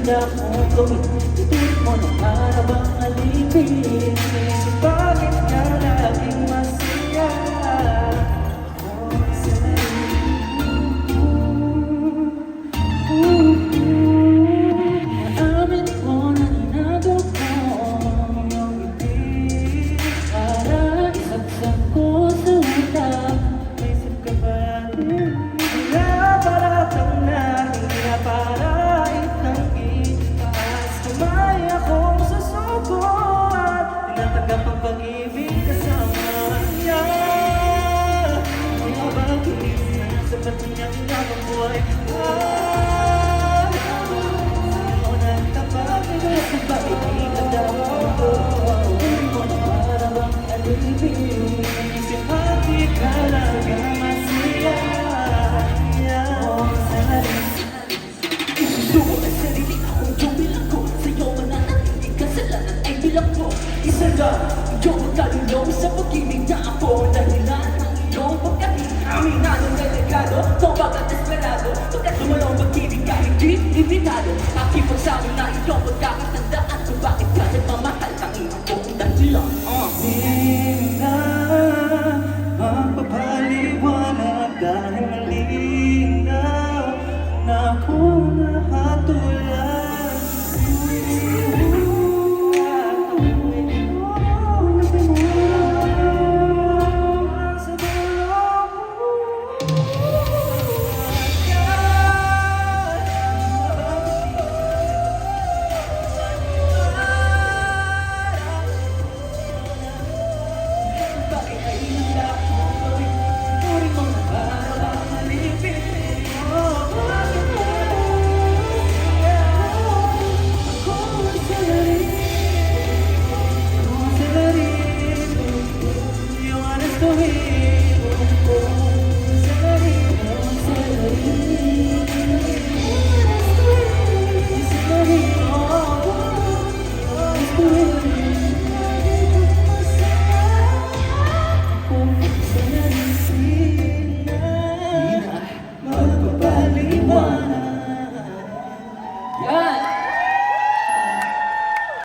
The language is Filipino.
handa kong gawin. Ituloy mo na para bang alipin. Bakit ka laging masaya? Ako sa'yo. Naamin ko na inago ko ang iyong ngiti. Para isagsak ko sa utak. May isip ka ba natin? Para kang nahinga, para itanggi. Taas kamay akong susuko at tinatanggap ang pag-ibig kasama niya. Mga bagay na sapat niyang inabang buhay. Sa'yo nang tapat, sa pag-ibig daw ako. Uri mo na para bang alipin. Isip hati ka lang masaya. Isusuko ang sarili akong jubilang ko. Sa'yo mananatiling kasalanan ay bilang mo. Isa lang, iyong kaluluwa sa pag-ibig na ako. Dahilan ng iyong pagkakiaminado na legado. Ito bagat desperado, pagkat lumalong pag-ibig ka hindi limitado. Aking pagsabi na iyong pagkakatanda.